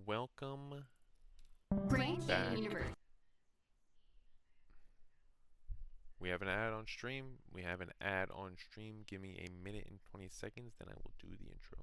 Welcome Brain back. Universe. We have an ad on stream. We have an ad on stream. Give me a minute and 20 seconds, then I will do the intro.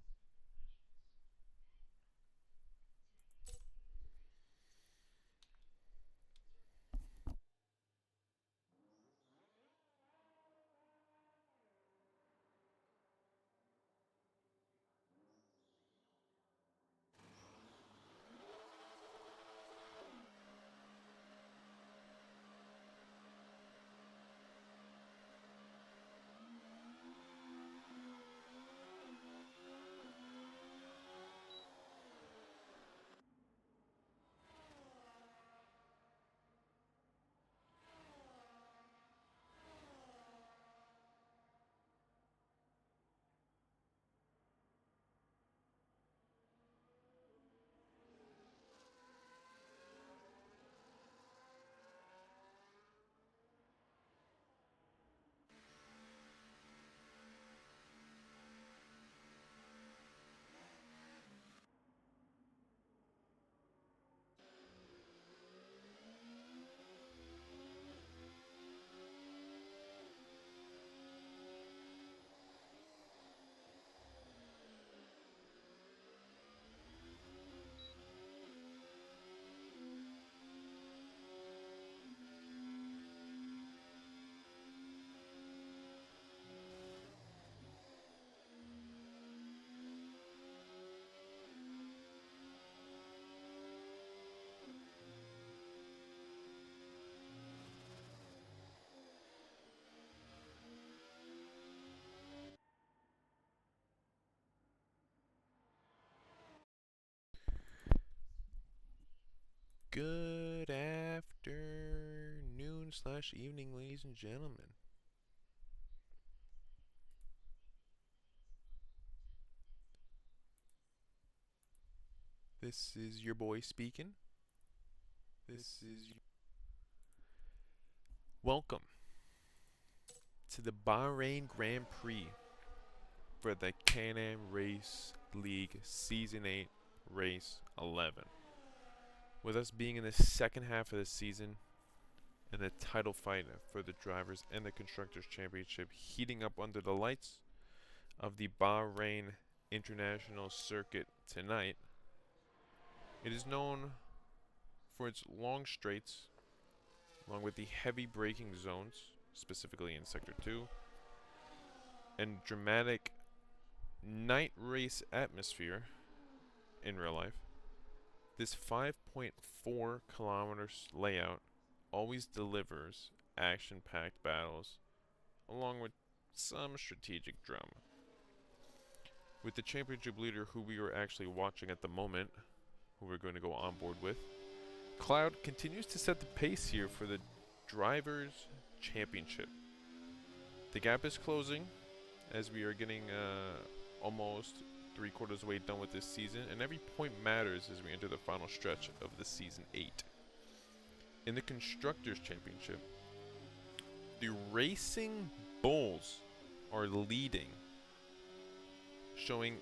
Good afternoon slash evening, ladies and gentlemen. This is your boy speaking. Welcome to the Bahrain Grand Prix for the Can-Am Race League Season 8, Race 11. With us being in the second half of the season and the title fight for the Drivers and the Constructors Championship heating up under the lights of the Bahrain International Circuit tonight. It is known for its long straights, along with the heavy braking zones, specifically in Sector 2, and dramatic night race atmosphere in real life. This 5.4 kilometers layout always delivers action-packed battles, along with some strategic drama. With the championship leader who we are actually watching at the moment, who we're going to go on board with, Cloud continues to set the pace here for the Drivers' Championship. The gap is closing as we are getting almost 3/4 way done with this season, and every point matters as we enter the final stretch of the Season 8. In the Constructors' Championship, the Racing Bulls are leading, showing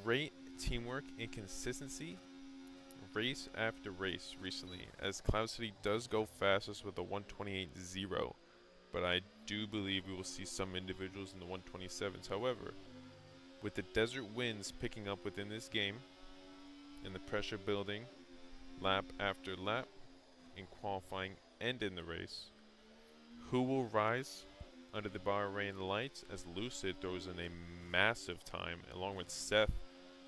great teamwork and consistency race after race recently, as Cloud City does go fastest with a 128.0, but I do believe we will see some individuals in the 127s. However, with the desert winds picking up within this game and the pressure building lap after lap in qualifying and in the race, who will rise under the Bahrain lights as Lucid throws in a massive time along with Seth?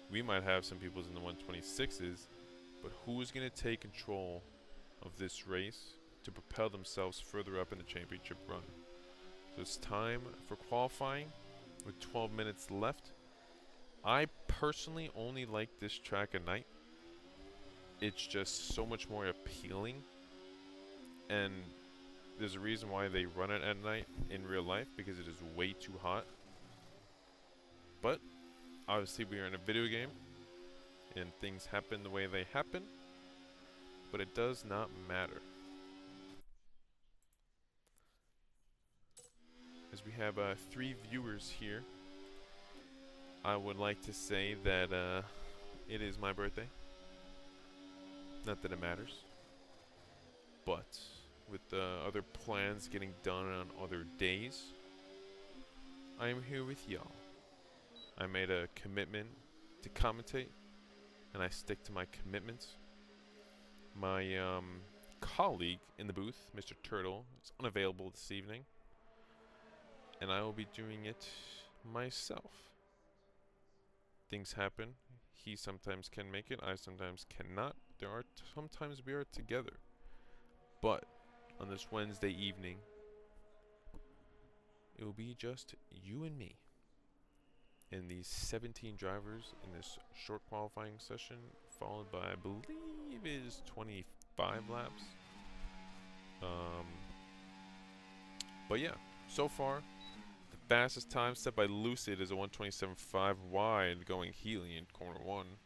We might have some peoples in the 126s, but who is going to take control of this race to propel themselves further up in the championship run? So it's time for qualifying with 12 minutes left. I personally only like this track at night. It's just so much more appealing, and there's a reason why they run it at night in real life, because it is way too hot. But obviously we are in a video game and things happen the way they happen, but it does not matter. As we have 3 viewers here, I would like to say that it is my birthday. Not that it matters, but with other plans getting done on other days, I am here with y'all. I made a commitment to commentate, and I stick to my commitments. My colleague in the booth, Mr. Turtle, is unavailable this evening, and I will be doing it myself. Things happen. He sometimes can make it, I sometimes cannot. There are sometimes we are together. But on this Wednesday evening, it will be just you and me and these 17 drivers in this short qualifying session, followed by, I believe, is 25 laps. But yeah, so far, the fastest time set by Lucid is a 127.5 wide, going Healy in corner 1,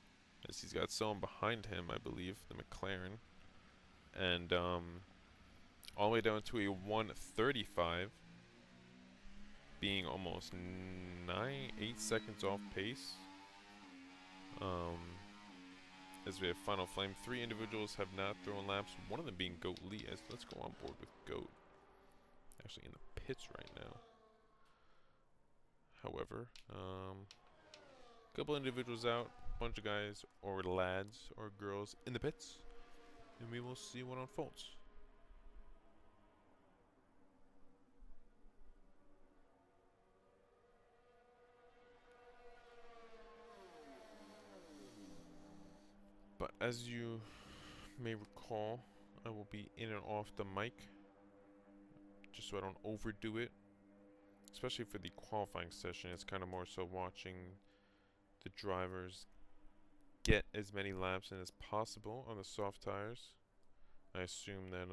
as he's got someone behind him, I believe, the McLaren, and all the way down to a 135, being almost 8 seconds off pace. As we have Final Flame, 3 individuals have not thrown laps, one of them being Goat Lee. As let's go on board with Goat. Actually in the pits right now. However, a couple individuals out, bunch of guys or lads or girls in the pits, and we will see what unfolds. But as you may recall, I will be in and off the mic, just so I don't overdo it. Especially for the qualifying session, it's kind of more so watching the drivers get as many laps in as possible on the soft tires, I assume that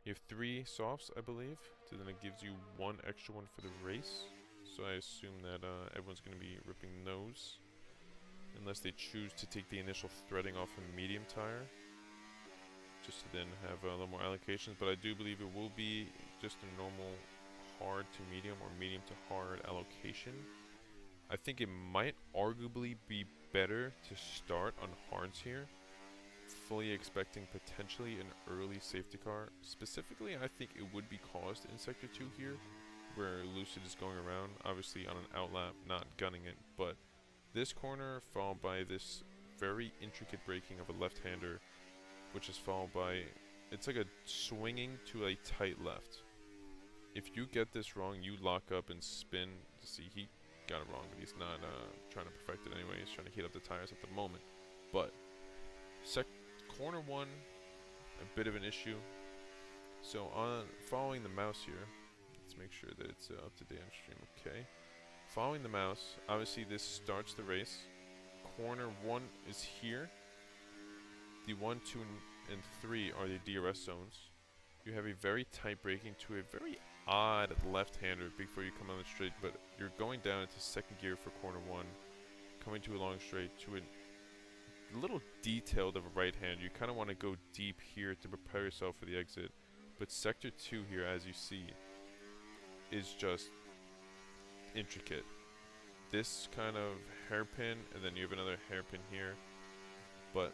you have 3 softs, I believe. So then it gives you 1 extra one for the race. So I assume that everyone's going to be ripping those. Unless they choose to take the initial threading off a medium tire. Just to then have a little more allocations. But I do believe it will be just a normal hard to medium or medium to hard allocation. I think it might arguably be better to start on hards here. Fully expecting potentially an early safety car. Specifically, I think it would be caused in Sector 2 here, where Lucid is going around, obviously on an outlap, not gunning it, but this corner followed by this very intricate braking of a left-hander, which is followed by, it's like a swinging to a tight left. If you get this wrong, you lock up and spin. See, he got it wrong, but he's not trying to perfect it anyway. He's trying to heat up the tires at the moment. But corner 1, a bit of an issue. So on following the mouse here, let's make sure that it's up to date on stream. Okay. Following the mouse, obviously this starts the race. Corner 1 is here. The 1, 2, and 3 are the DRS zones. You have a very tight braking to a very odd left-hander before you come on the straight, but you're going down into second gear for corner 1, coming to a long straight to a little detailed of a right hand. You kind of want to go deep here to prepare yourself for the exit, but sector 2 here, as you see, is just intricate. This kind of hairpin, and then you have another hairpin here, but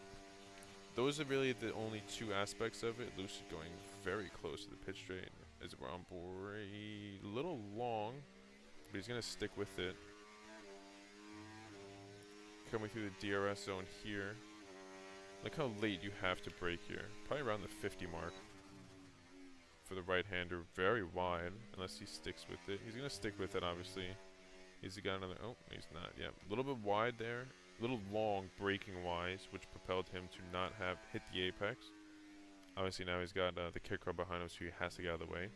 those are really the only 2 aspects of it. Lucid going very close to the pit straight as we're on board. A little long, but he's going to stick with it. Coming through the DRS zone here. Look how late you have to brake here. Probably around the 50 mark for the right-hander. Very wide, unless he sticks with it. He's going to stick with it, obviously. He's got another... Oh, he's not. Yeah, a little bit wide there. A little long braking-wise, which propelled him to not have hit the apex. Obviously now he's got the kick car behind him, so he has to get out of the way.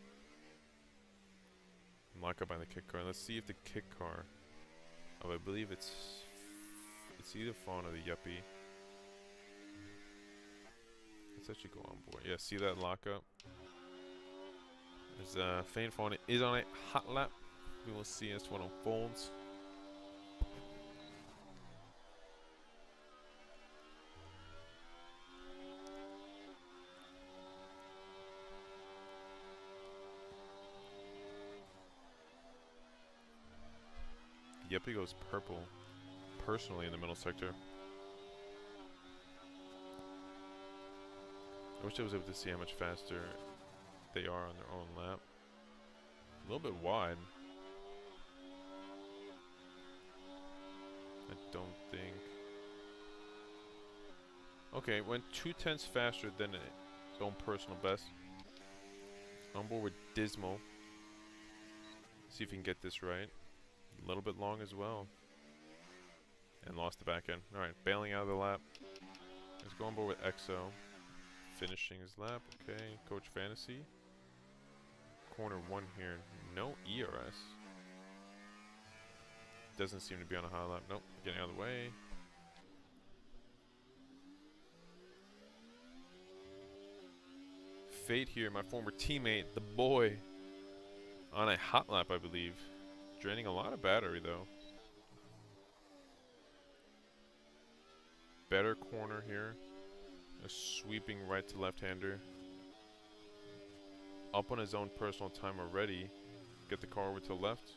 Lock up behind the kick car. And let's see if the kick car... Oh, I believe it's either Fawn or the Yuppie. Let's actually go on board. Yeah, see that lockup? As Fane Fawn is on a hot lap. We will see as one unfolds. Yuppie goes purple, personally, in the middle sector. I wish I was able to see how much faster they are on their own lap. A little bit wide. I don't think... Okay, went 2/10 faster than his own personal best. On board with Dismal. See if he can get this right. A little bit long as well. And lost the back end. Alright, bailing out of the lap. Let's go on board with EXO. Finishing his lap. Okay, Coach Fantasy. Corner 1 here. No ERS. Doesn't seem to be on a high lap. Nope, getting out of the way. Fate here, my former teammate, the boy. On a hot lap, I believe. Draining a lot of battery, though. Better corner here. A sweeping right to left-hander. Up on his own personal time already. Get the car over to the left.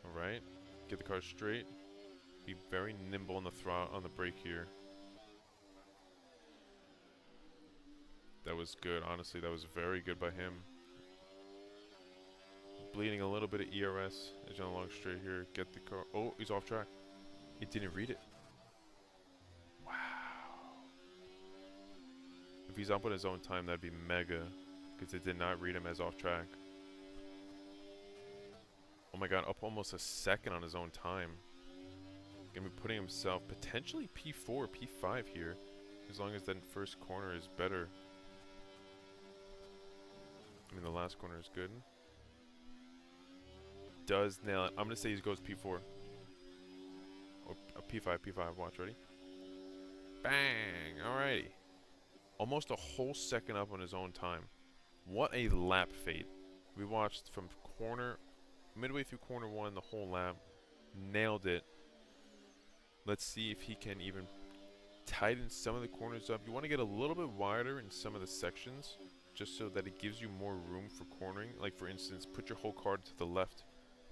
Alright. Get the car straight. Be very nimble on the throttle, on the brake here. That was good, honestly. That was very good by him. Bleeding a little bit of ERS. He's on a long straight here. Get the car. Oh, he's off track. He didn't read it. Wow. If he's up on his own time, that'd be mega. Because it did not read him as off track. Oh my god, up almost a second on his own time. Gonna be putting himself potentially P4, P5 here. As long as that first corner is better. I mean, the last corner is good. Does nail it. I'm going to say he goes P4. Or P5, P5. Watch, ready? Bang! Alrighty. Almost a whole second up on his own time. What a lap fade. We watched from corner, midway through corner one, the whole lap. Nailed it. Let's see if he can even tighten some of the corners up. You want to get a little bit wider in some of the sections, just so that it gives you more room for cornering. Like for instance, put your whole car to the left,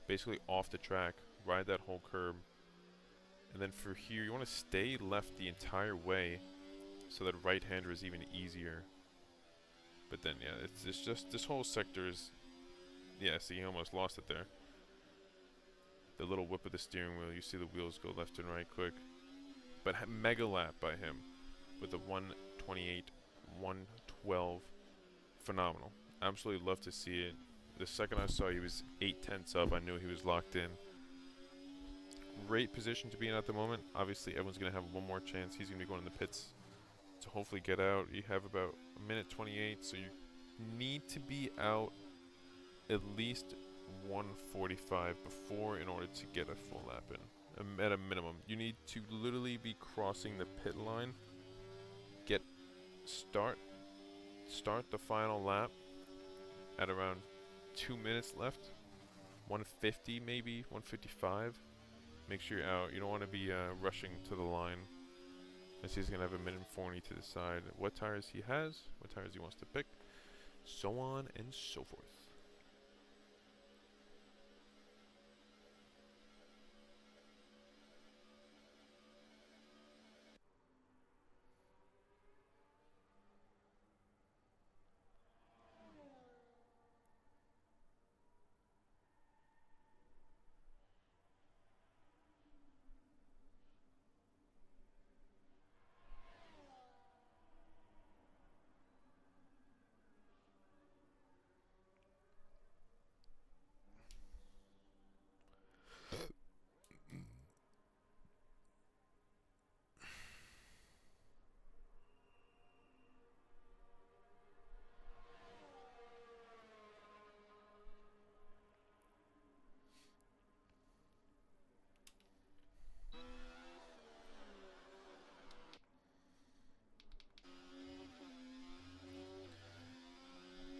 basically off the track, ride that whole curb. And then for here, you want to stay left the entire way, so that right-hander is even easier. But then, yeah, it's just, this whole sector is, yeah, see, he almost lost it there. The little whip of the steering wheel, you see the wheels go left and right quick. But mega lap by him with a 128, 112. Phenomenal. Absolutely love to see it. The second I saw he was 8/10 up, I knew he was locked in. Great position to be in at the moment. Obviously, everyone's going to have one more chance. He's going to be going in the pits to hopefully get out. You have about a minute 28, so you need to be out at least 145 before in order to get a full lap in. At a minimum, you need to literally be crossing the pit line. Start the final lap at around 2 minutes left. 150 maybe, 155. Make sure you're out. You don't want to be rushing to the line. As he's gonna have a minute and 40 to decide what tires he has, what tires he wants to pick, so on and so forth.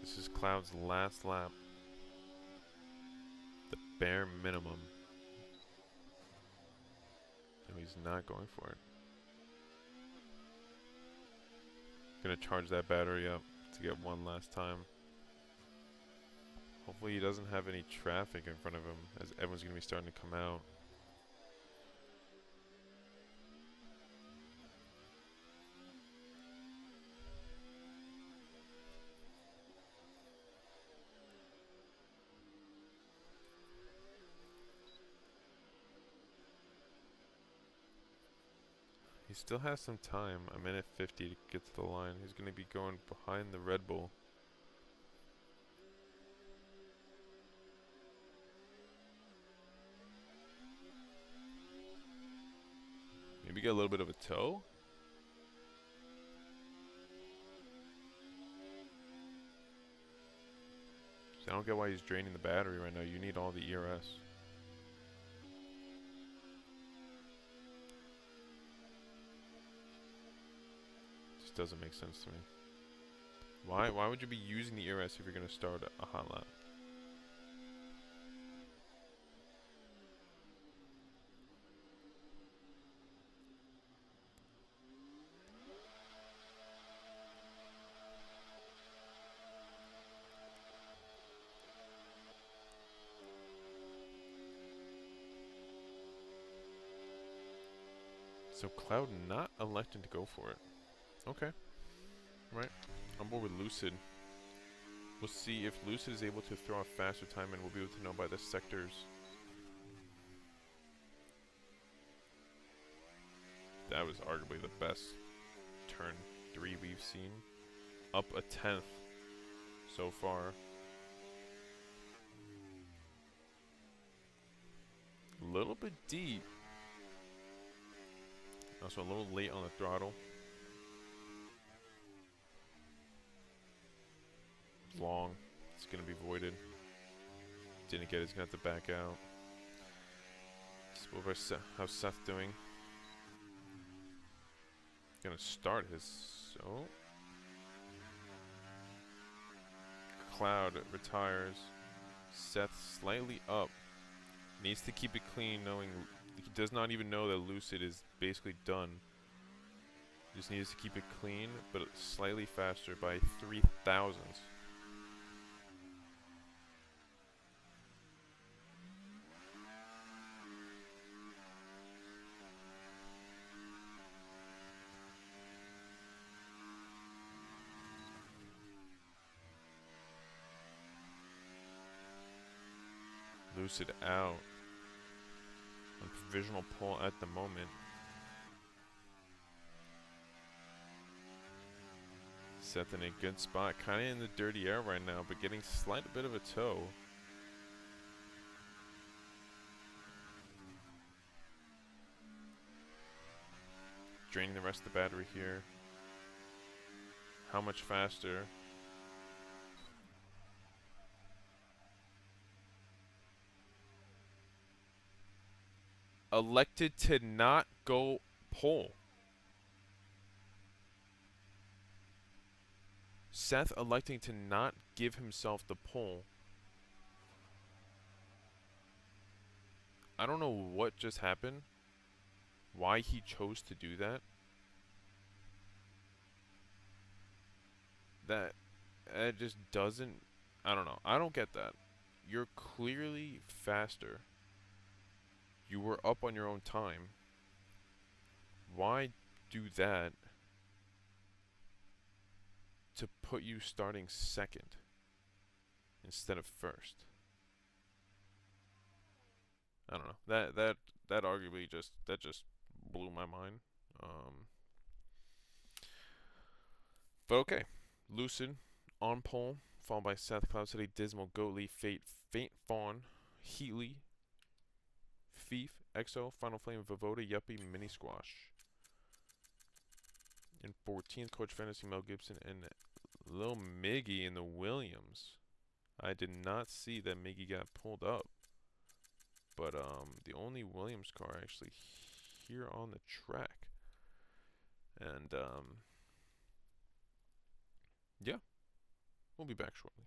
This is Cloud's last lap. The bare minimum. No, he's not going for it. Gonna charge that battery up to get one last time. Hopefully he doesn't have any traffic in front of him, as everyone's gonna be starting to come out. He still has some time, a minute 50 to get to the line. He's going to be going behind the Red Bull. Maybe get a little bit of a tow? So I don't get why he's draining the battery right now. You need all the ERS. Doesn't make sense to me. Why would you be using the ERS if you're going to start a hot lap? So Cloud not electing to go for it. Okay. Right. I'm bored with Lucid. We'll see if Lucid is able to throw a faster time, and we'll be able to know by the sectors. That was arguably the best turn 3 we've seen. Up a 10th so far. A little bit deep. Also a little late on the throttle. Long. It's going to be voided. Didn't get it. He's going to have to back out. How's Seth doing? Gonna start his. So. Cloud retires. Seth slightly up. Needs to keep it clean, knowing he does not even know that Lucid is basically done. Just needs to keep it clean, but slightly faster by 3,000. Lucid out. On provisional pull at the moment. Seth in a good spot. Kind of in the dirty air right now, but getting slight bit of a toe. Draining the rest of the battery here. How much faster? Elected to not go pull. Seth electing to not give himself the pull. I don't know what just happened. Why he chose to do that. That it just doesn't. I don't know. I don't get that. You're clearly faster. You were up on your own time. Why do that to put you starting second instead of first? I don't know. That arguably just blew my mind. But okay, Lucid on pole, followed by Seth, Cloud City, Dismal, Goatly, Fate, Faint Fawn, Heatley, Thief, EXO, Final Flame, Vivoda, Yuppie, Mini Squash. In 14th, Coach Fantasy, Mel Gibson, and Lil Miggy in the Williams. I did not see that Miggy got pulled up. But the only Williams car actually here on the track. And yeah, we'll be back shortly.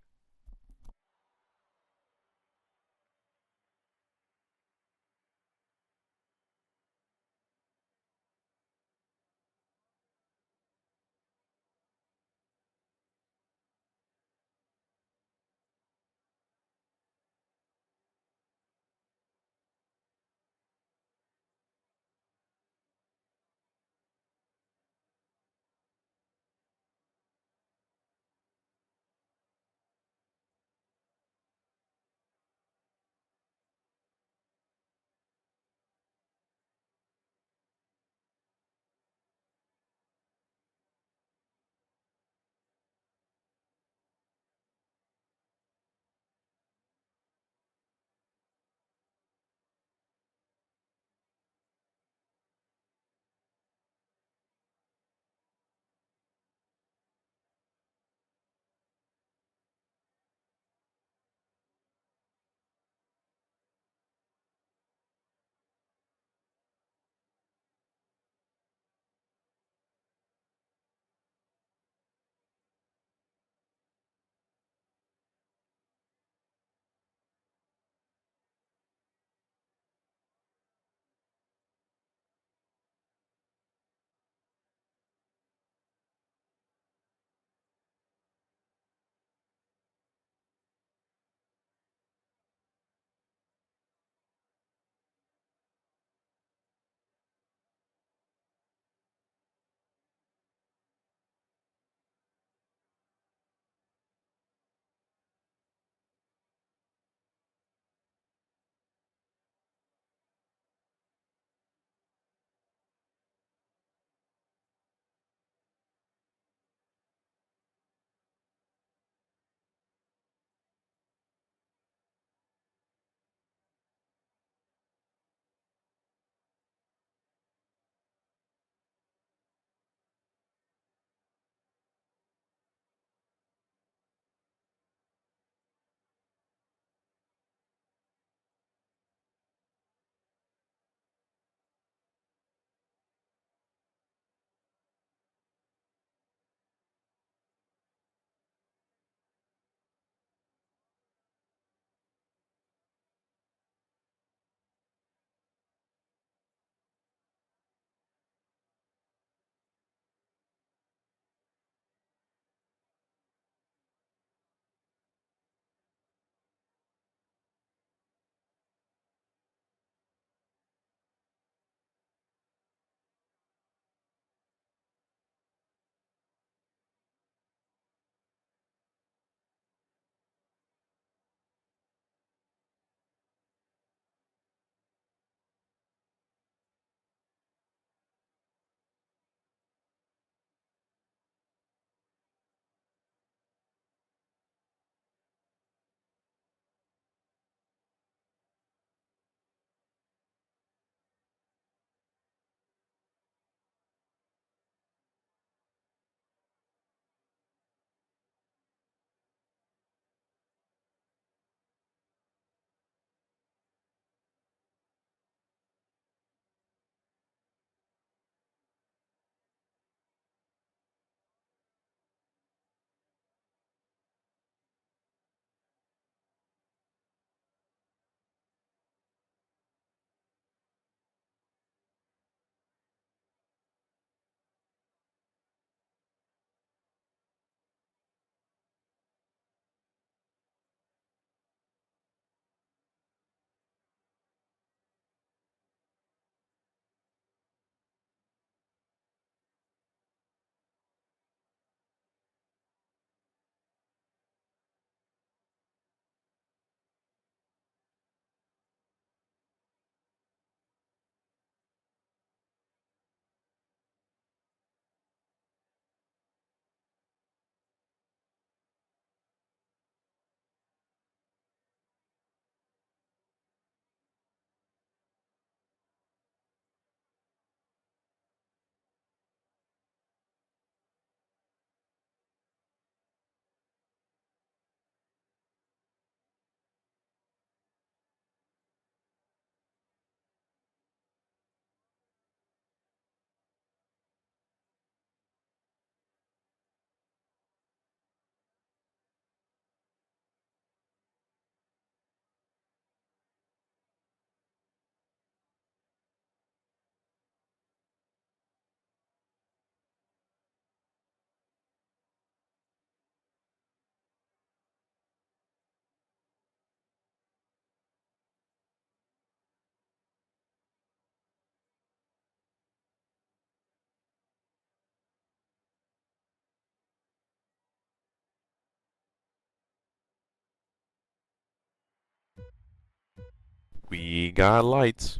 We got lights.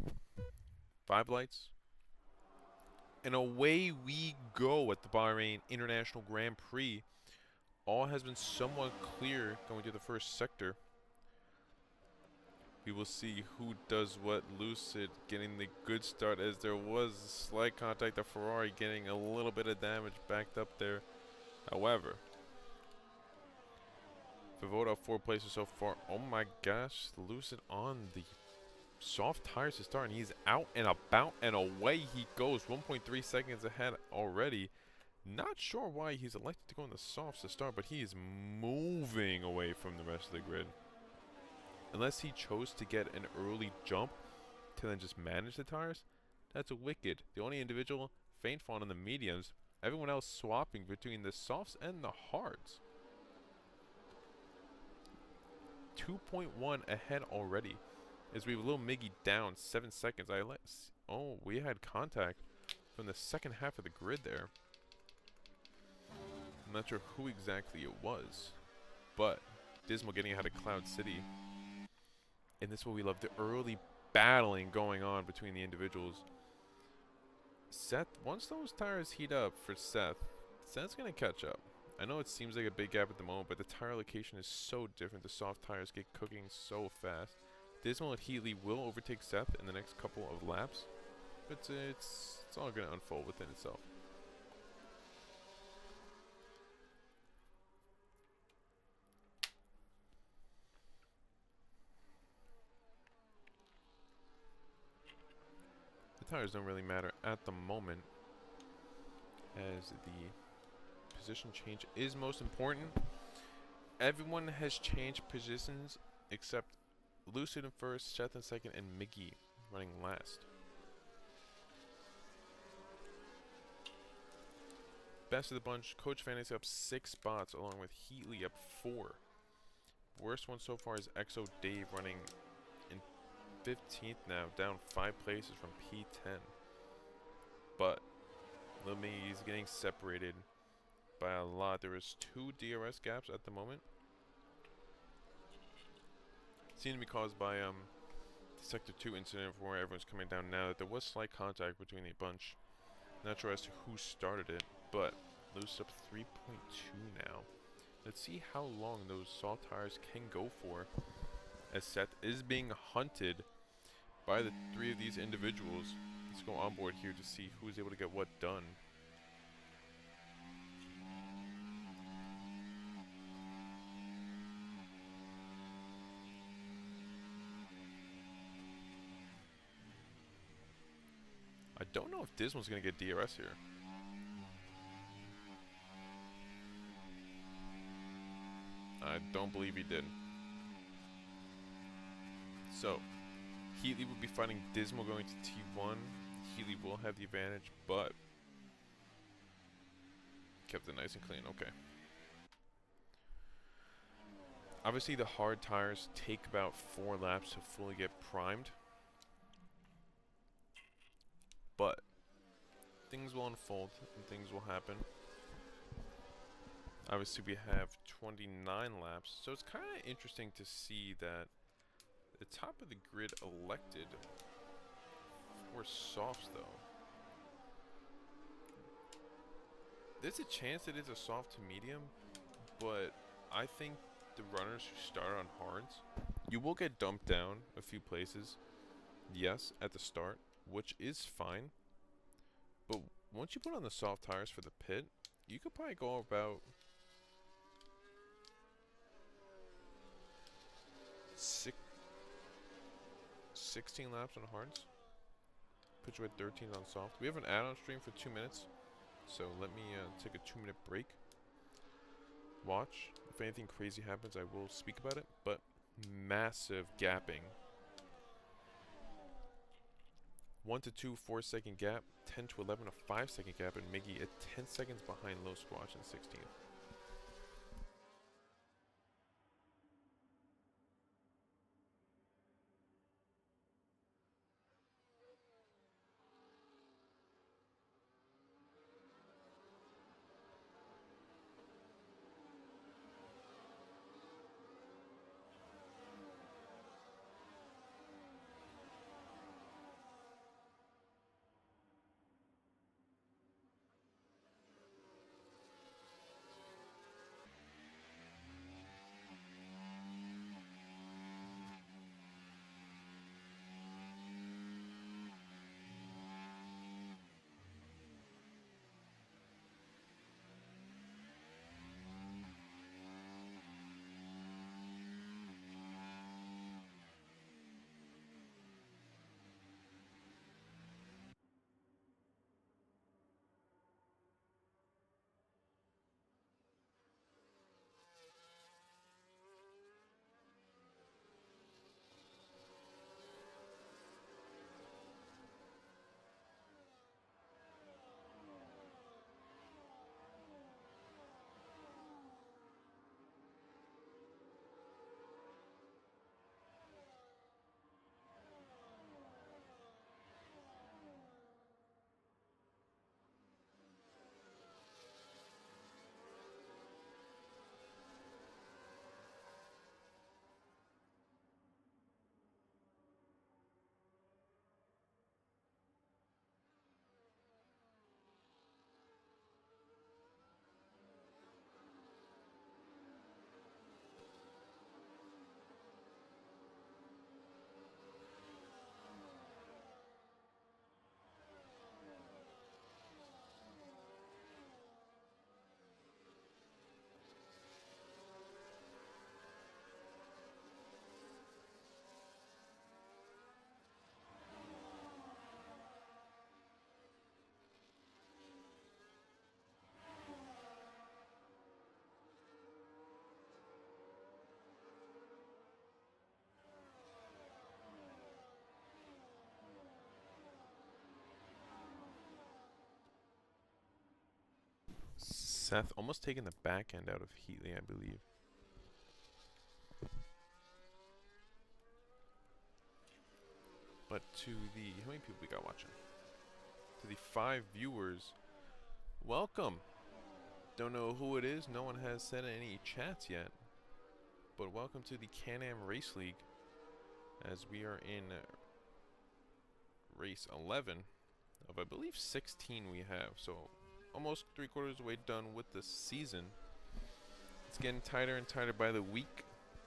5 lights. And away we go at the Bahrain International Grand Prix. All has been somewhat clear going through the first sector. We will see who does what. Lucid getting the good start as there was slight contact of Ferrari getting a little bit of damage backed up there. However, Vivoda 4 places so far. Oh my gosh, Lucid on the soft tires to start, and he's out and about and away he goes. 1.3 seconds ahead already. Not sure why he's elected to go in the softs to start, but he is moving away from the rest of the grid. Unless he chose to get an early jump to then just manage the tires, that's wicked. The only individual faint falling on the mediums, everyone else swapping between the softs and the hards. 2.1 ahead already. As we have a little Miggy down 7 seconds. Oh, we had contact from the second half of the grid there. I'm not sure who exactly it was, but Dismal getting ahead of Cloud City. And this is what we love, the early battling going on between the individuals. Seth, once those tires heat up for Seth's going to catch up. I know it seems like a big gap at the moment, but the tire location is so different. The soft tires get cooking so fast. Dismal and Heatley will overtake Seth in the next couple of laps, but it's all going to unfold within itself. The tires don't really matter at the moment, as the position change is most important. Everyone has changed positions except Lucid in first, Seth in second, and Miggy running last. Best of the bunch, Coach Fantasy up 6 spots along with Heatley up 4. Worst one so far is Exo Dave running in 15th now, down 5 places from P10. But Lil Miggy is getting separated by a lot. There is 2 DRS gaps at the moment. Seemed to be caused by the Sector 2 incident where everyone's coming down now. That there was slight contact between the bunch. Not sure as to who started it, but Loose up 3.2 now. Let's see how long those soft tires can go for, as Seth is being hunted by the 3 of these individuals. Let's go on board here to see who's able to get what done. I don't know if Dismal's going to get DRS here. I don't believe he did. So, Heatley will be fighting Dismal going to T1. Heatley will have the advantage, but kept it nice and clean. Okay. Obviously, the hard tires take about 4 laps to fully get primed. But things will unfold and things will happen. Obviously, we have 29 laps, so it's kind of interesting to see that the top of the grid elected for softs, though. There's a chance it is a soft to medium, but I think the runners who start on hards, you will get dumped down a few places, yes, at the start, which is fine. But once you put on the soft tires for the pit, you could probably go about 16 laps on hards. Put you at 13 on soft. We have an add-on stream for 2 minutes, so let me take a 2-minute break. Watch. If anything crazy happens, I will speak about it, but massive gapping. 1 to 2, 4-second gap. 10 to 11, a 5-second gap, and Miggy at 10 seconds behind Low Squatch in 16th. Seth almost taking the back end out of Heatley, I believe. But to the, how many people we got watching? To the 5 viewers, welcome. Don't know who it is. No one has said any chats yet. But welcome to the Can-Am Race League, as we are in race 11 of, I believe, 16 we have. So almost 3/4 of the way done with the season. It's getting tighter and tighter by the week.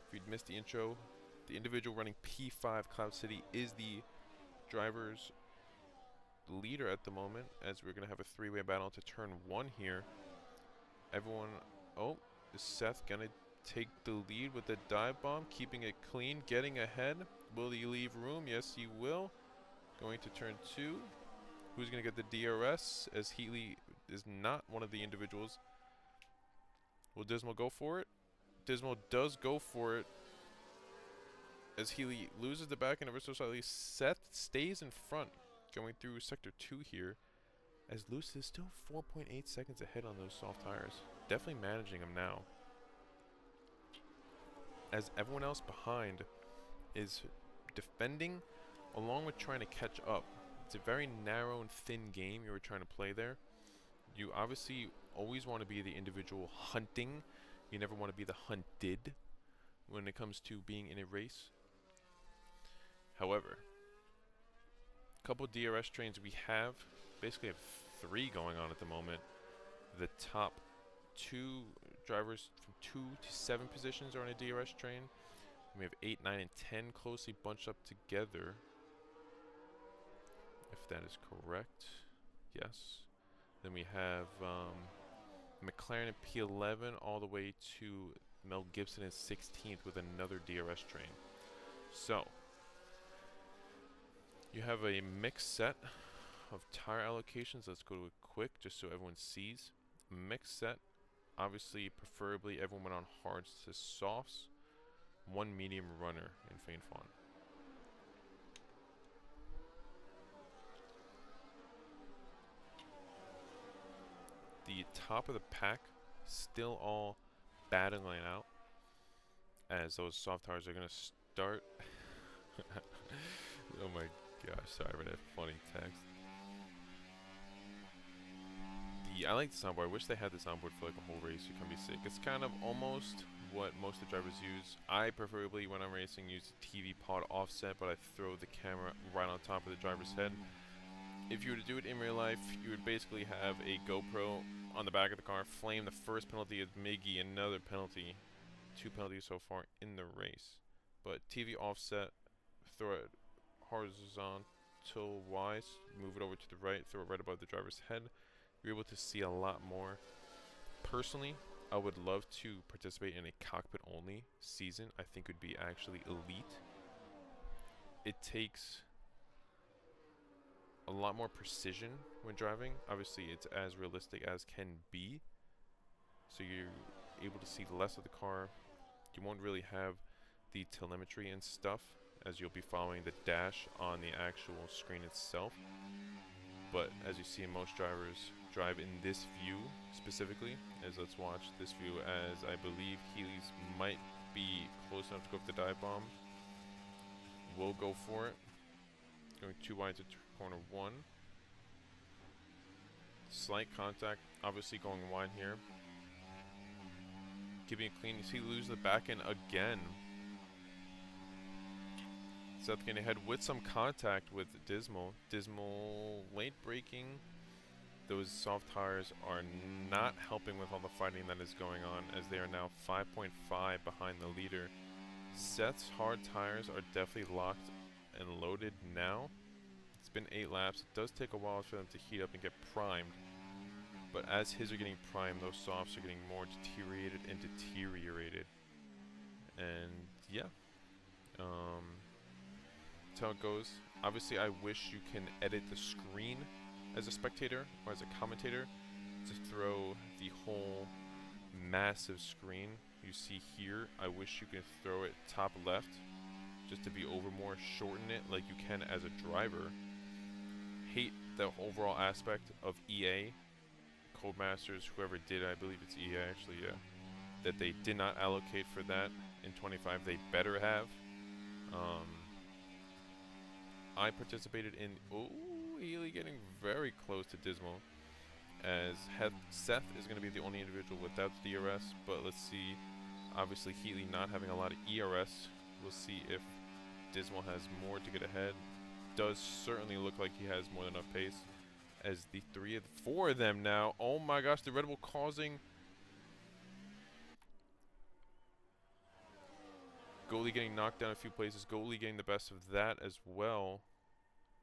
If you'd missed the intro, the individual running P5 Cloud City is the driver's leader at the moment, as we're going to have a 3-way battle to turn 1 here. Everyone, oh, is Seth going to take the lead with the dive bomb, keeping it clean, getting ahead? Will he leave room? Yes, he will. Going to turn 2. Who's going to get the DRS, as Heatley is not one of the individuals. Will Dismal go for it? Dismal does go for it, as Heatley loses the back end ever so slightly. Seth stays in front, going through sector 2 here, as Lewis is still 4.8 seconds ahead on those soft tires. Definitely managing him now, as everyone else behind is defending along with trying to catch up. It's a very narrow and thin game you were trying to play there. You obviously always want to be the individual hunting. You never want to be the hunted when it comes to being in a race. However, a couple DRS trains we have, basically have 3 going on at the moment. The top 2 drivers from 2 to 7 positions are on a DRS train. We have 8, 9, and 10 closely bunched up together, if that is correct. Yes. Then we have McLaren in P11 all the way to Mel Gibson in 16th with another DRS train. So, you have a mixed set of tire allocations. Let's go to it quick just so everyone sees. Mixed set, obviously, preferably everyone went on hards to softs. 1 medium runner in Faint Fawn. The top of the pack still all battling out, as those soft tires are going to start. Oh my gosh, sorry for that funny text. I like the soundboard. I wish they had this soundboard for like a whole race. You can be sick. It's kind of almost what most of the drivers use. I preferably, when I'm racing, use the TV pod offset, but I throw the camera right on top of the driver's head. If you were to do it in real life, you would basically have a GoPro on the back of the car, flame the first penalty as Miggy, another penalty. 2 penalties so far in the race. But TV offset, throw it horizontal wise, move it over to the right, throw it right above the driver's head. You're able to see a lot more. Personally, I would love to participate in a cockpit only season. I think would be actually elite. It takes a lot more precision when driving. Obviously, it's as realistic as can be, so you're able to see less of the car. You won't really have the telemetry and stuff, as you'll be following the dash on the actual screen itself. But as you see, most drivers drive in this view specifically. As let's watch this view, as I believe Healy's might be close enough to go for the dive bomb. We'll go for it. Going too wide to corner 1. Slight contact, obviously going wide here. Keeping it clean. You see, lose the back end again. Seth getting ahead with some contact with Dismal. Dismal late braking. Those soft tires are not helping with all the fighting that is going on, as they are now 5.5 behind the leader. Seth's hard tires are definitely locked and loaded now. It's been 8 laps. It does take a while for them to heat up and get primed. But as his are getting primed, those softs are getting more deteriorated and deteriorated. And yeah. That's how it goes. Obviously, I wish you can edit the screen as a spectator or as a commentator to throw the whole massive screen you see here. I wish you could throw it top left just to be over more, shorten it like you can as a driver. Hate the overall aspect of EA Codemasters, whoever did, I believe it's EA actually, yeah, that they did not allocate for that in 25. They better have. I participated in, Healy getting very close to Dismal, as Seth is going to be the only individual without the DRS, but let's see. Obviously, Healy not having a lot of ERS. We'll see if Dismal has more to get ahead. Does certainly look like he has more than enough pace. As the four of them now. Oh my gosh, the Red Bull causing Goalie getting knocked down a few places. Goalie getting the best of that as well.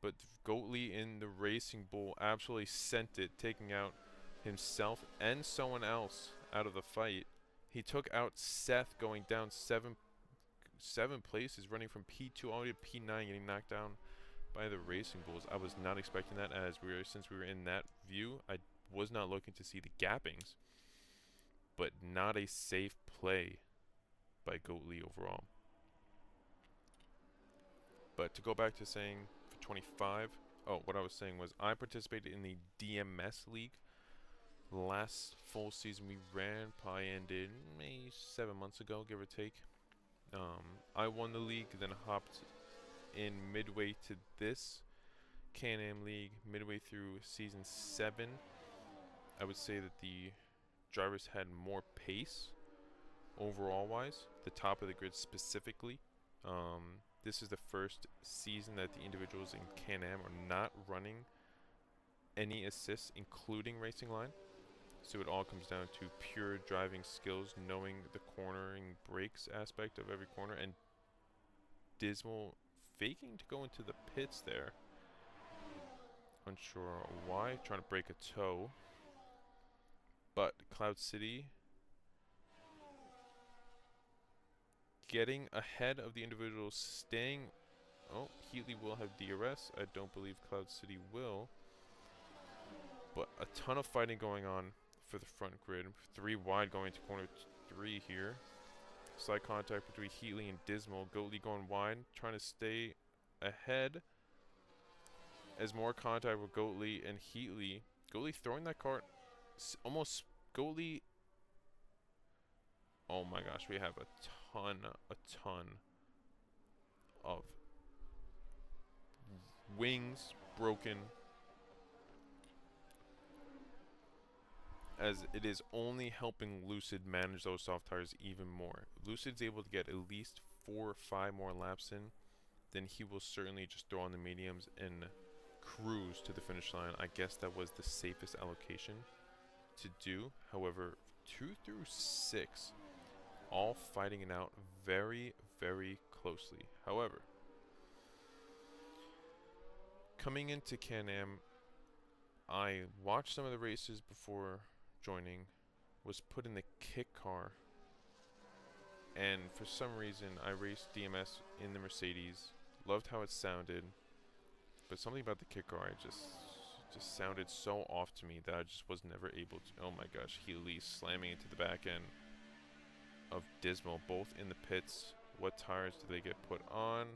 But Goalie in the Racing Bull absolutely sent it, taking out himself and someone else out of the fight. He took out Seth, going down seven places, running from P2 all the way to P9, getting knocked down by the Racing Bulls. I was not expecting that, as since we were in that view, I was not looking to see the gappings. But not a safe play by Goalie overall. But to go back to saying for 25, what I was saying was I participated in the DMS League. Last full season we ran probably ended maybe 7 months ago, give or take. I won the league, then hopped in midway to this Can-Am League, midway through season 7. I would say that the drivers had more pace overall wise, the top of the grid specifically. This is the first season that the individuals in Can-Am are not running any assists, including racing line. So it all comes down to pure driving skills, knowing the cornering brakes aspect of every corner, and Dismal faking to go into the pits there. Unsure why, trying to break a toe. But Cloud City getting ahead of the individuals, staying. Oh, Heatley will have DRS. I don't believe Cloud City will. But a ton of fighting going on for the front grid. 3 wide going to corner 3 here. Slight contact between Heatley and Dismal. Goatley going wide, trying to stay ahead. As more contact with Goatley and Heatley. Goatley throwing that cart. Almost Goatley. Oh my gosh, we have a ton of wings broken, as it is only helping Lucid manage those soft tires even more. Lucid's able to get at least 4 or 5 more laps in, then he will certainly just throw on the mediums and cruise to the finish line. I guess that was the safest allocation to do. However, 2 through 6 all fighting it out very, very closely. However, coming into Can-Am, I watched some of the races before joining, was put in the kit car, and for some reason I raced DMS in the Mercedes, loved how it sounded, but something about the kit car just sounded so off to me that I just was never able to. Oh my gosh, Healy slamming into the back end of Dismal, both in the pits. What tires do they get put on?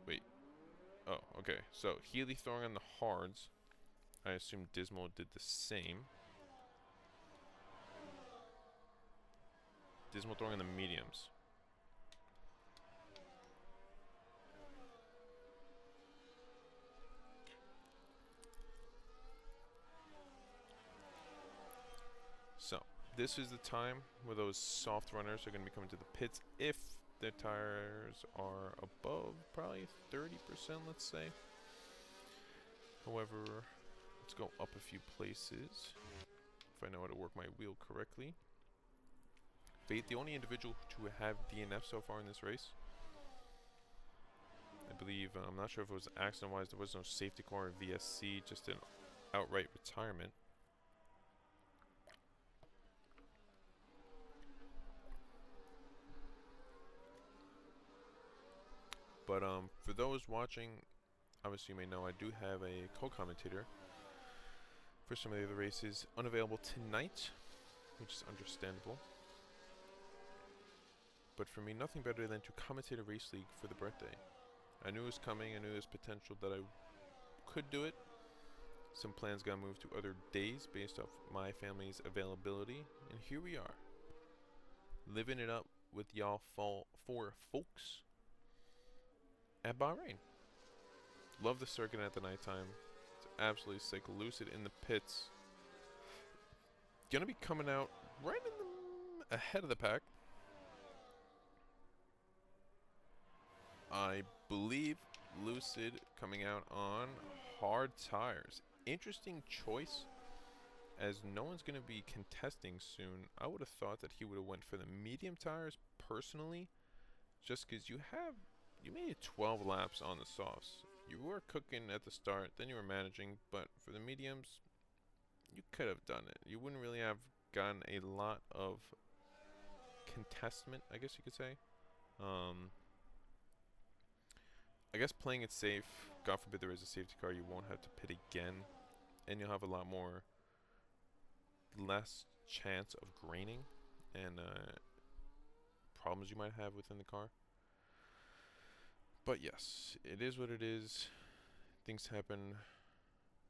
Wait. Oh, okay. So Healy throwing on the hards. I assume Dismal did the same. Dismal throwing on the mediums. So, this is the time where those soft runners are going to be coming to the pits if their tires are above probably 30%, let's say. However, let's go up a few places if I know how to work my wheel correctly. Fate, the only individual to have DNF so far in this race. I believe, I'm not sure if it was accident-wise, there was no safety car or VSC, just an outright retirement. But for those watching, obviously you may know I do have a co-commentator for some of the other races. Unavailable tonight, which is understandable. But for me, nothing better than to commentate a race league for the birthday. I knew it was coming, I knew there was potential that I could do it, Some plans got moved to other days based off my family's availability, and here we are, living it up with y'all four folks at Bahrain. Love the circuit at the nighttime. It's absolutely sick. Lucid in the pits. Gonna be coming out right in the ahead of the pack. I believe Lucid coming out on hard tires. Interesting choice, as no one's going to be contesting soon. I would have thought that he would have went for the medium tires personally, just because you made 12 laps on the softs. You were cooking at the start, then you were managing, but for the mediums, you could have done it. You wouldn't really have gotten a lot of contestment, I guess you could say. I guess playing it safe, God forbid there is a safety car, you won't have to pit again, and you'll have a lot less chance of graining and problems you might have within the car. But yes, it is what it is. Things happen,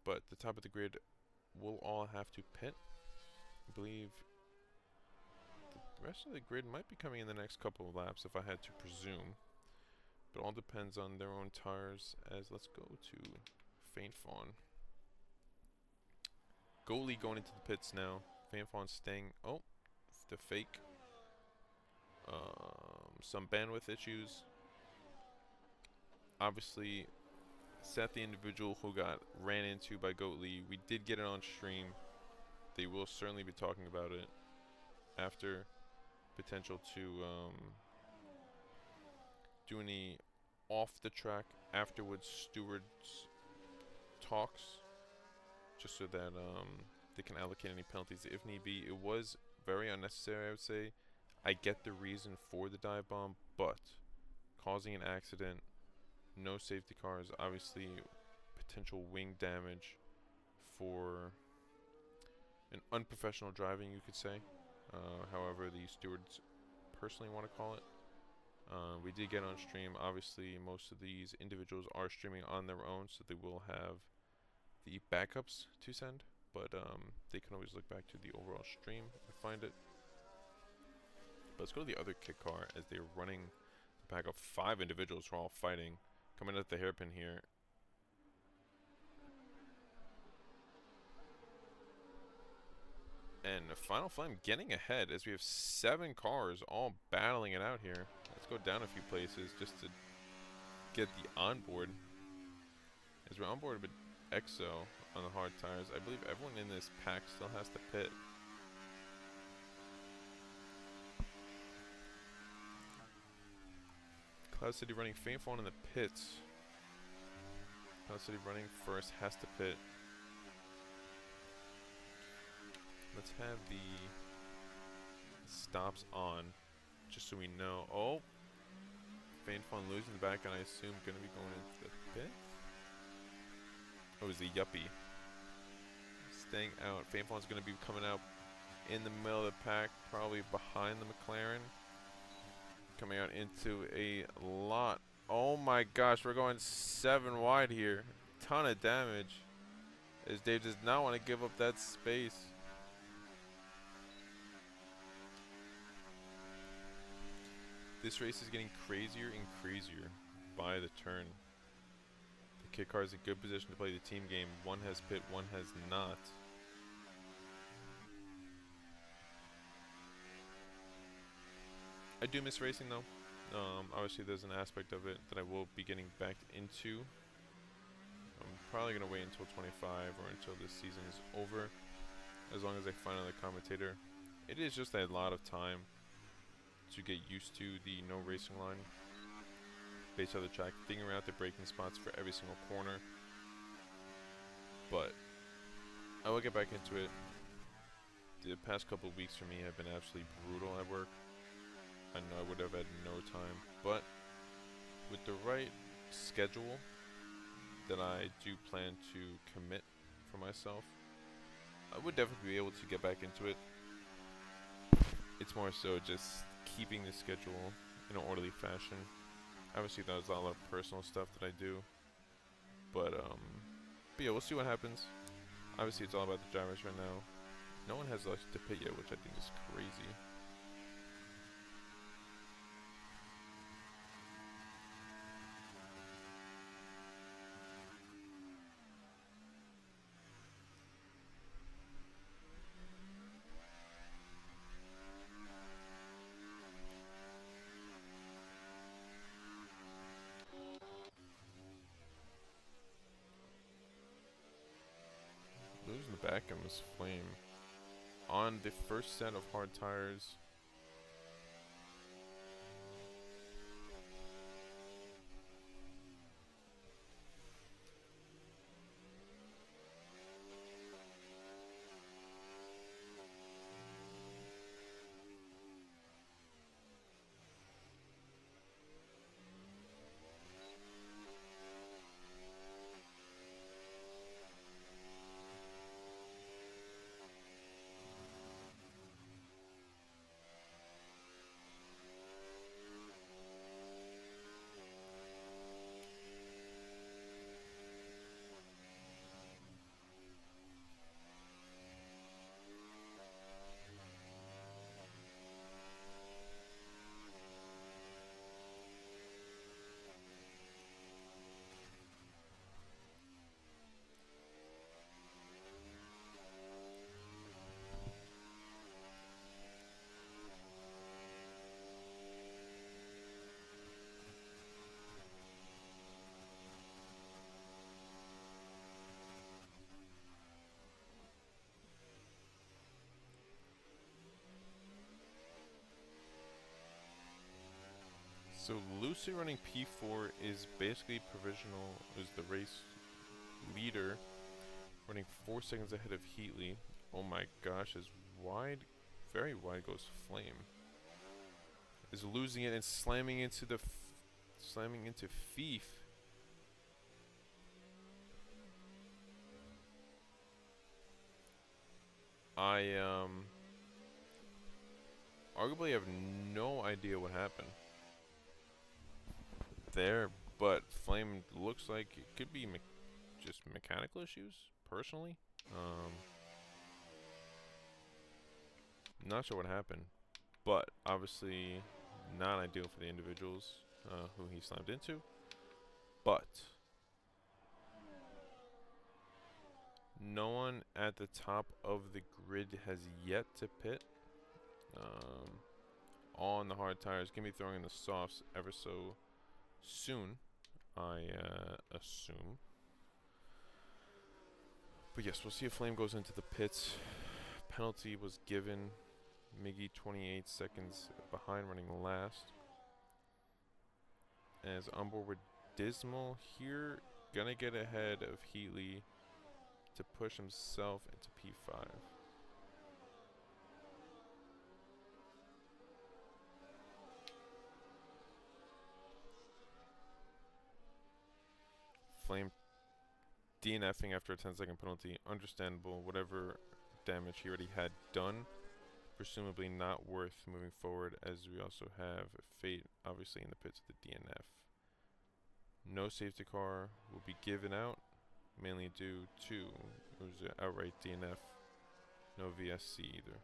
but the top of the grid will all have to pit. I believe the rest of the grid might be coming in the next couple of laps if I had to presume. But all depends on their own tires. As let's go to Faint Fawn. Goalie going into the pits now. Faint Fawn staying. Oh, the fake. Some bandwidth issues. Obviously, Seth, the individual who got ran into by Goalie, we did get it on stream. They will certainly be talking about it after. Potential to do any off the track afterwards stewards talks, just so that they can allocate any penalties if need be. It was very unnecessary, I would say. I get the reason for the dive bomb, but causing an accident, no safety cars, obviously potential wing damage for an unprofessional driving, you could say. However the stewards personally want to call it. We did get on stream. Obviously, most of these individuals are streaming on their own, so they will have the backups to send. But they can always look back to the overall stream and find it. But let's go to the other kit car as they're running the pack of 5 individuals who are all fighting. Coming at the hairpin here. And the Final Flame getting ahead as we have 7 cars all battling it out here. Let's go down a few places just to get the onboard. As we're onboard with EXO on the hard tires, I believe everyone in this pack still has to pit. Cloud City running Faint Fawn in the pits. Cloud City running first, has to pit. Let's have the stops on, just so we know. Oh, Faint Fawn losing the back, and I assume going to be going into the pit. Oh, it was the Yuppie. Staying out. Faint Fawn's going to be coming out in the middle of the pack, probably behind the McLaren. Coming out into a lot. Oh my gosh, we're going 7 wide here. Ton of damage. As Dave does not want to give up that space. This race is getting crazier and crazier by the turn. The kit car is in good position to play the team game. One has pit, one has not. I do miss racing though. Obviously there's an aspect of it that I will be getting back into. I'm probably going to wait until 25 or until this season is over, as long as I find another commentator. It is just a lot of time to get used to the no racing line based on the track, figuring out the braking spots for every single corner. But I will get back into it. The past couple of weeks for me have been absolutely brutal at work. I know I would have had no time, but with the right schedule that I do plan to commit for myself, I would definitely be able to get back into it. It's more so just keeping the schedule in an orderly fashion. Obviously there's a lot of personal stuff that I do, but yeah, we'll see what happens. Obviously, it's all about the drivers right now. No one has left the pit yet, which I think is crazy. Losing the back end was Flame. On the first set of hard tires, so Lucy running P4 is basically provisional, is the race leader, running 4 seconds ahead of Heatley. Oh my gosh, as wide, very wide goes Flame. Is losing it and slamming into slamming into Thief. I arguably have no idea what happened there, but Flame looks like it could be just mechanical issues, personally. Not sure what happened, but obviously not ideal for the individuals who he slammed into. But no one at the top of the grid has yet to pit. All on the hard tires. Gonna be throwing in the softs ever so soon, I assume. But yes, we'll see if Flame goes into the pits. Penalty was given. Miggy 28 seconds behind, running last. As onboard with Dismal here, gonna get ahead of Heatley to push himself into P5. Flame DNFing after a 10-second penalty, understandable. Whatever damage he already had done, presumably not worth moving forward, as we also have Fate obviously in the pits of the DNF. No safety car will be given out, mainly due to it was an outright DNF. No VSC either.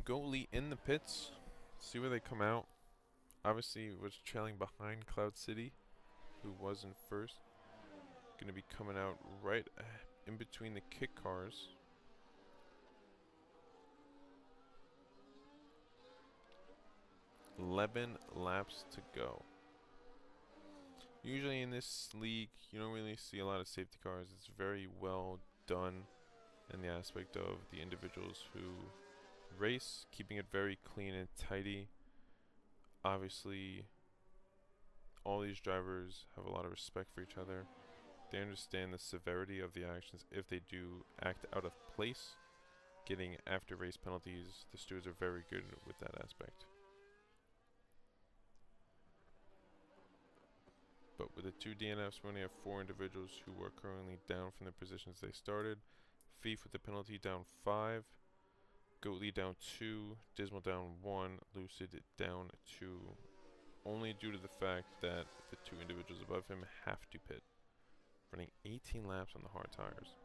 Goalie in the pits. See where they come out. Obviously, was trailing behind Cloud City, who was in first. Going to be coming out right in between the kick cars. "11 laps to go." Usually in this league, you don't really see a lot of safety cars. It's very well done in the aspect of the individuals who race, keeping it very clean and tidy. Obviously, all these drivers have a lot of respect for each other. They understand the severity of the actions if they do act out of place. Getting after race penalties, the stewards are very good with that aspect. But with the 2 DNFs, we only have 4 individuals who are currently down from the positions they started. Thief with the penalty down 5. Goatley down 2. Dismal down 1. Lucid down 2. Only due to the fact that the 2 individuals above him have to pit. Running 18 laps on the hard tires.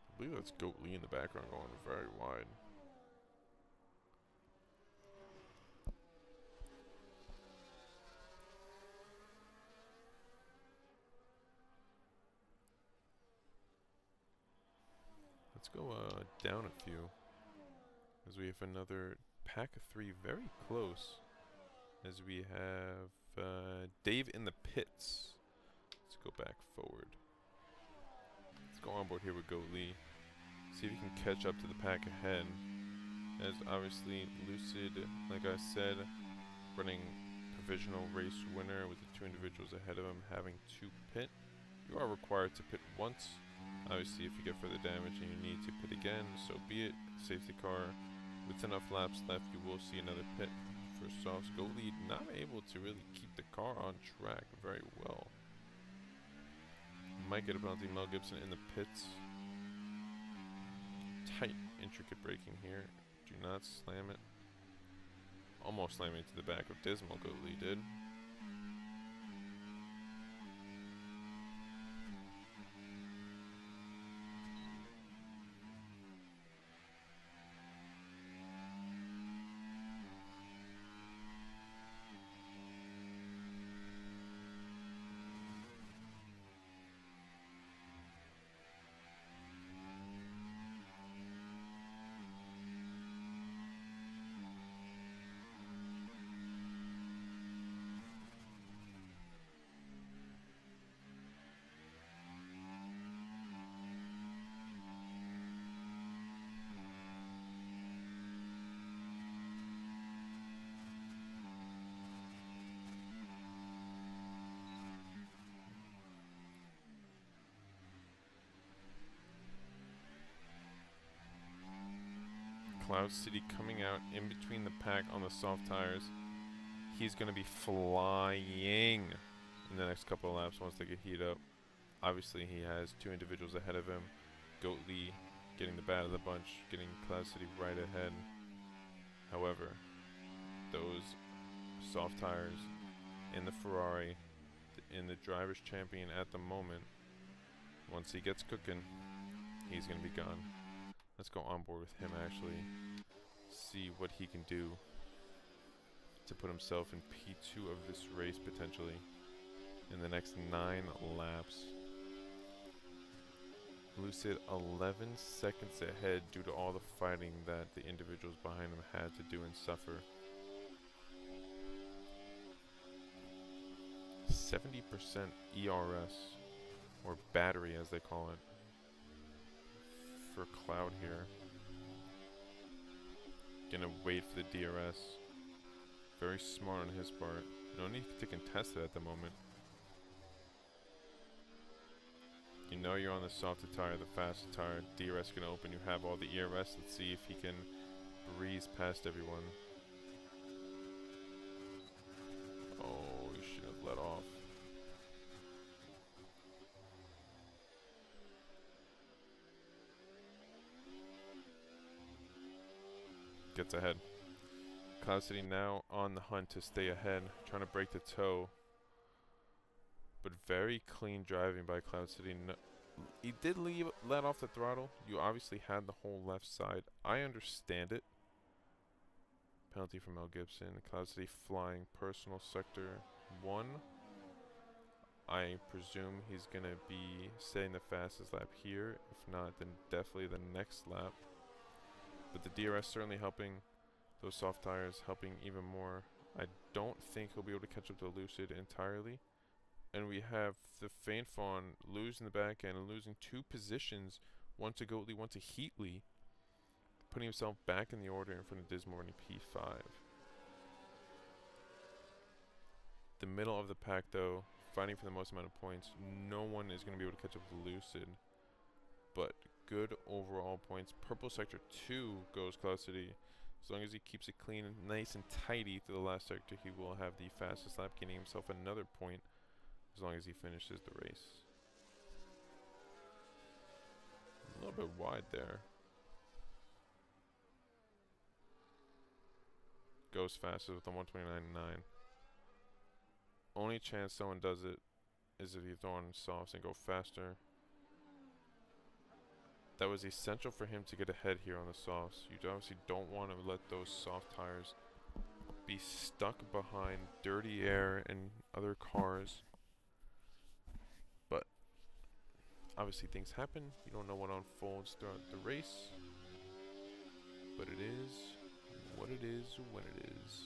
I believe that's Goatley in the background going very wide. Let's go down a few, as we have another pack of 3 very close. As we have Dave in the pits. Let's go back forward. Let's go on board here with Goatley. See if he can catch up to the pack ahead. As obviously Lucid, like I said, running provisional race winner with the 2 individuals ahead of him having to pit. You are required to pit once. Obviously, if you get further damage and you need to pit again, so be it. Safety car with enough laps left, you will see another pit. First off, Goatley not able to really keep the car on track very well. Might get a penalty. Mel Gibson in the pits. Tight, intricate braking here. Do not slam it. Almost slamming into the back of Dismal, Goatley did. Cloud City coming out in between the pack on the soft tires. He's going to be flying in the next couple of laps once they get heat up. Obviously, he has 2 individuals ahead of him. Goatley getting the bad of the bunch, getting Cloud City right ahead. However, those soft tires in the Ferrari, in the driver's champion at the moment, once he gets cooking, he's going to be gone. Let's go on board with him actually, see what he can do to put himself in P2 of this race potentially in the next 9 laps. Lucid 11 seconds ahead due to all the fighting that the individuals behind him had to do and suffer. 70% ERS, or battery as they call it, for Cloud here. Gonna wait for the DRS. Very smart on his part. No need to contest it at the moment. You know you're on the softer tire, the faster tire. DRS gonna open. You have all the ERS. Let's see if he can breeze past everyone. Oh, you should have let off. Gets ahead. Cloud City now on the hunt to stay ahead, trying to break the toe. But very clean driving by Cloud City. No, he did let off the throttle. You obviously had the whole left side. I understand it. Penalty from Mel Gibson. Cloud City flying personal sector 1. I presume he's going to be setting the fastest lap here. If not, then definitely the next lap. But the DRS certainly helping, those soft tires helping even more. I don't think he'll be able to catch up to Lucid entirely. And we have the Faint Fawn losing the back end and losing 2 positions, one to Goatley, one to Heatley, putting himself back in the order in front of Dismore in P5. The middle of the pack, though, fighting for the most amount of points. No one is going to be able to catch up to Lucid, but good overall points. Purple Sector 2 goes Cloud City. As long as he keeps it clean and nice and tidy through the last sector, he will have the fastest lap, gaining himself another point as long as he finishes the race. A little bit wide there. Goes fastest with the 129.9. Only chance someone does it is if you throw on softs and go faster. That was essential for him to get ahead here on the softs. You obviously don't want to let those soft tires be stuck behind dirty air and other cars. But obviously things happen. You don't know what unfolds throughout the race. But it is what it is when it is.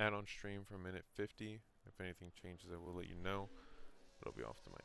Add-on stream for minute 50. If anything changes, I will let you know. But I'll be off the mic.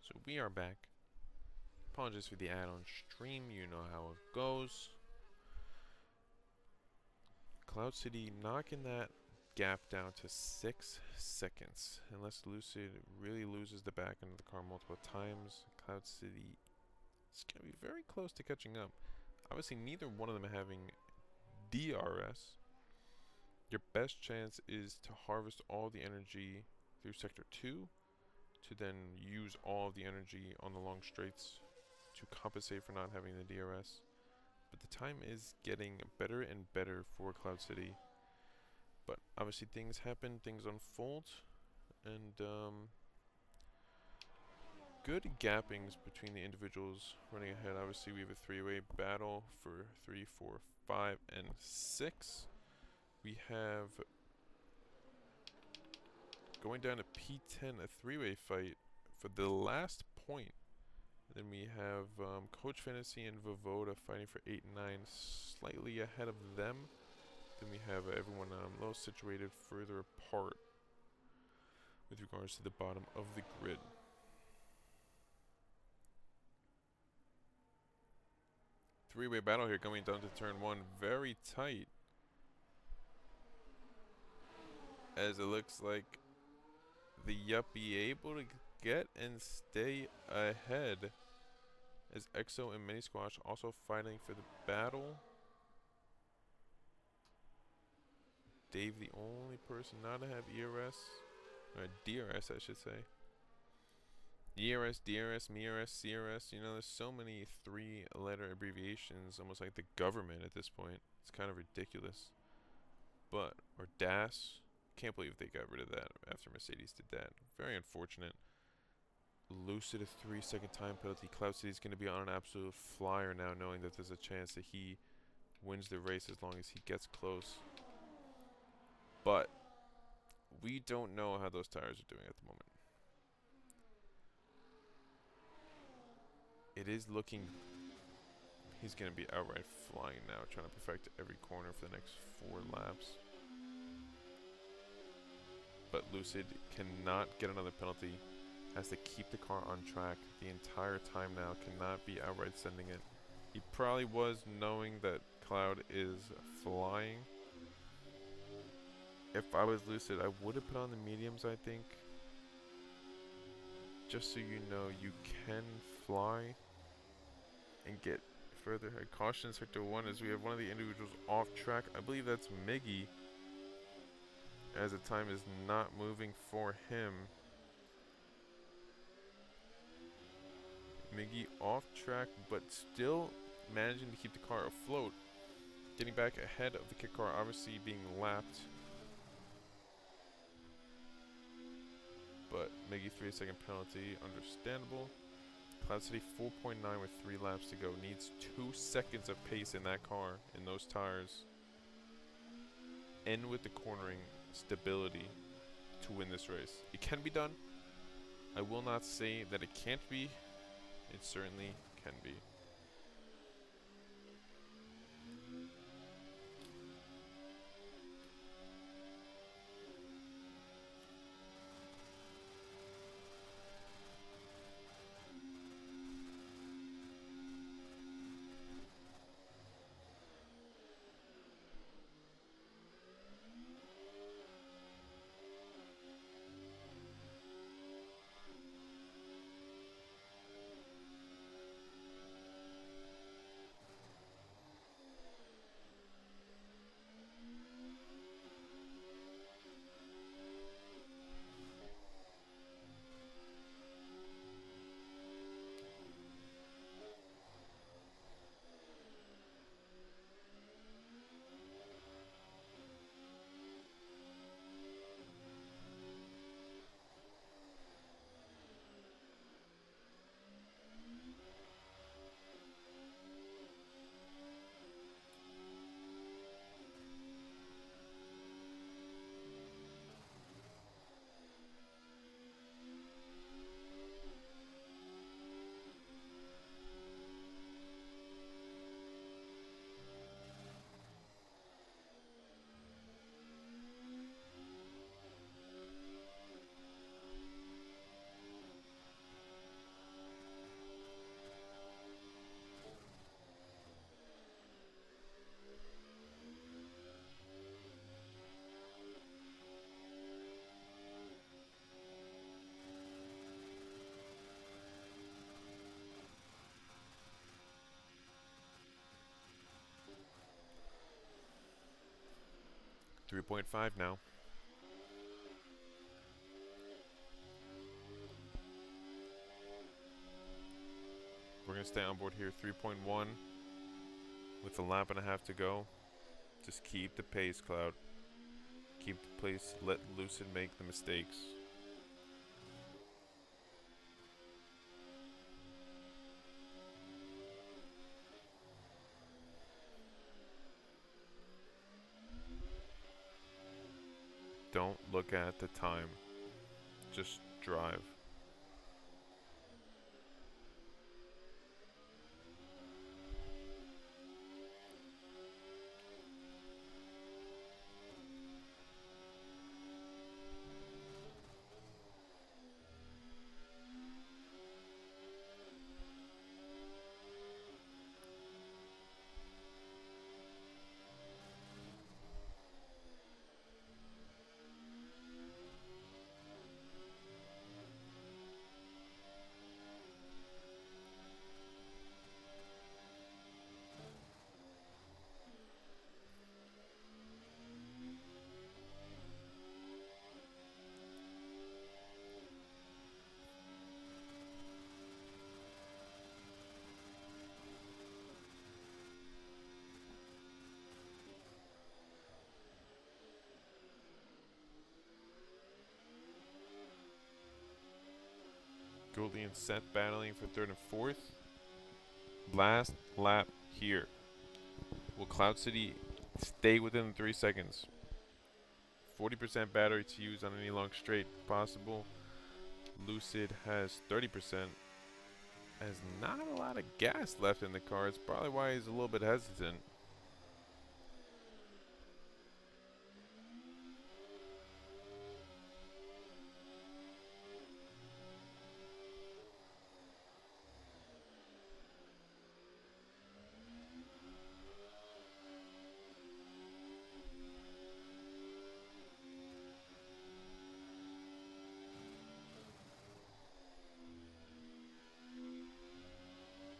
So we are back. Apologies for the add-on stream. You know how it goes. Cloud City knocking that gap down to 6 seconds. Unless Lucid really loses the back end of the car multiple times, Cloud City is going to be very close to catching up. Obviously, neither one of them having DRS. Your best chance is to harvest all the energy through Sector 2 to then use all of the energy on the long straights to compensate for not having the DRS. But the time is getting better and better for Cloud City. But obviously things happen, things unfold, and good gappings between the individuals running ahead. Obviously we have a three-way battle for 3, 4, 5, and 6. We have, going down to P10, a three-way fight for the last point. Then we have Coach Fantasy and Vovoda fighting for 8 and 9, slightly ahead of them. Then we have everyone a little situated further apart with regards to the bottom of the grid. Three-way battle here coming down to turn 1, very tight. As it looks like the Yuppie able to get and stay ahead. As Exo and Mini Squash also fighting for the battle. Dave, the only person not to have ERS, or DRS, I should say. ERS, DRS, MIRS, CRS. You know, there's so many three-letter abbreviations, almost like the government at this point. It's kind of ridiculous. But, or DAS. Can't believe they got rid of that after Mercedes did that. Very unfortunate. Lucid a 3-second time penalty. Cloud City's going to be on an absolute flyer now, knowing that there's a chance that he wins the race as long as he gets close. But we don't know how those tires are doing at the moment. It is looking, he's going to be outright flying now, trying to perfect every corner for the next 4 laps. But Lucid cannot get another penalty, has to keep the car on track the entire time now, cannot be outright sending it. He probably was, knowing that Cloud is flying. If I was Lucid, I would have put on the mediums, I think. Just so you know, you can fly and get further ahead. Caution Sector 1 as we have one of the individuals off track. I believe that's Miggy, as the time is not moving for him. Miggy off track, but still managing to keep the car afloat. Getting back ahead of the kit car, obviously being lapped. But Miggy 3-second penalty, understandable. Cloud City 4.9 with 3 laps to go. Needs 2 seconds of pace in that car, in those tires. And with the cornering stability to win this race. It can be done. I will not say that it can't be. It certainly can be. 3.5 now. We're going to stay on board here. 3.1 with a lap and a half to go. Just keep the pace, Cloud. Keep the pace. Let Lucid make the mistakes. Don't look at the time. Just drive. Goldie and Seth battling for third and fourth. Last lap here. Will Cloud City stay within the 3 seconds? 40% battery to use on any long straight possible. Lucid has 30%. Has not a lot of gas left in the car. It's probably why he's a little bit hesitant.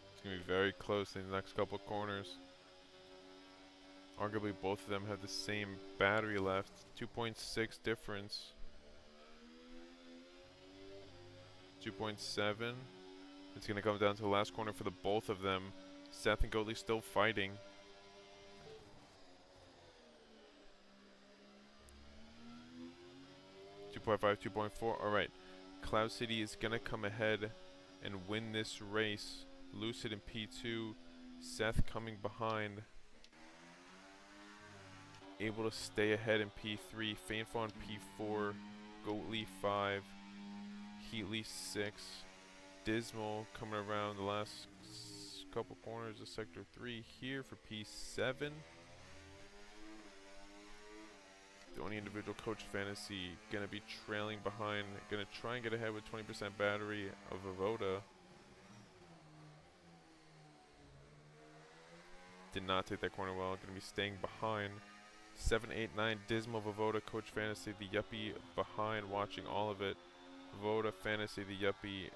It's going to be very close in the next couple corners. Arguably both of them have the same battery left. 2.6 difference. 2.7. It's going to come down to the last corner for the both of them. Seth and Goldie still fighting. .5, 2.4. All right. Cloud City is going to come ahead and win this race. Lucid in P2. Seth coming behind. Able to stay ahead in P3. Faintfall in P4. Goatly 5. Heatley 6. Dismal coming around the last couple corners of Sector 3 here for P7. The only individual Coach Fantasy going to be trailing behind. Going to try and get ahead with 20% battery of Avoda. Did not take that corner well. Going to be staying behind. 7, 8, 9, Dismal, Avoda, Coach Fantasy, the Yuppie behind, watching all of it. Avoda, Fantasy, the Yuppie,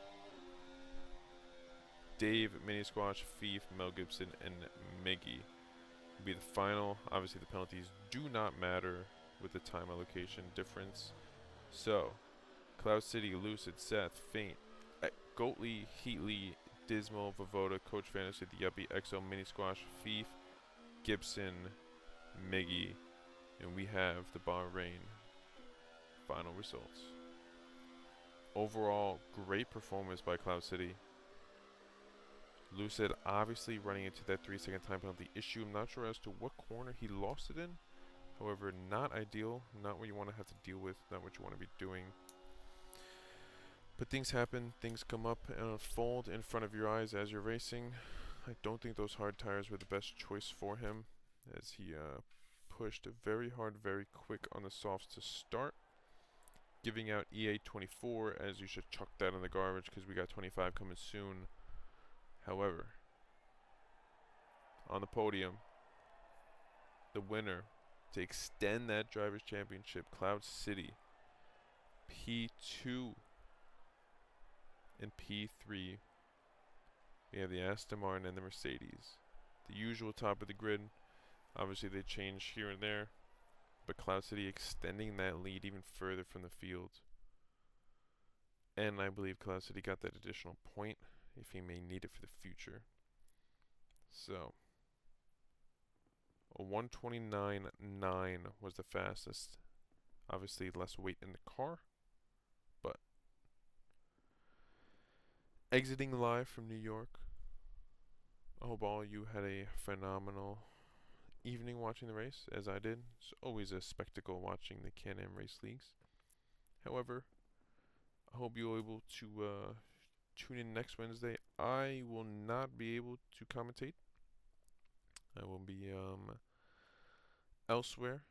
Dave, Mini Squash, Fief, Mel Gibson, and Miggy will be the final. Obviously, the penalties do not matter with the time allocation difference. So, Cloud City, Lucid, Seth, Faint, Goatly, Heatley, Dismal, Vavoda, Coach Fantasy, the Yuppie, EXO, Mini Squash, Fief, Gibson, Miggy, and we have the Bahrain final results. Overall, great performance by Cloud City. Lucid obviously running into that 3-second time penalty issue. I'm not sure as to what corner he lost it in. However, not ideal, not what you want to have to deal with, not what you want to be doing. But things happen, things come up and unfold in front of your eyes as you're racing. I don't think those hard tires were the best choice for him, as he pushed very hard, very quick on the softs to start. Giving out EA 24, as you should chuck that in the garbage because we got 25 coming soon. However, on the podium, the winner to extend that Drivers' Championship, Cloud City, P2 and P3. We have the Aston Martin and the Mercedes. The usual top of the grid. Obviously, they change here and there. but Cloud City extending that lead even further from the field. And I believe Cloud City got that additional point if he may need it for the future. So, a 129.9 was the fastest. Obviously, less weight in the car, but exiting live from New York. I hope all you had a phenomenal evening watching the race, as I did. It's always a spectacle watching the Can-Am race leagues. However, I hope you're able to tune in next Wednesday. I will not be able to commentate. I will be elsewhere.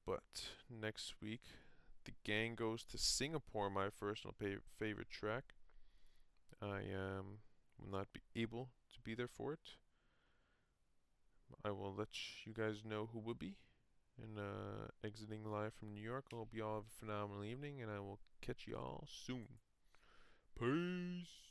But next week, the gang goes to Singapore, my personal favorite track. I will not be able to be there for it. I will let you guys know who will be. And exiting live from New York. I hope you all have a phenomenal evening, and I will catch you all soon. Peace.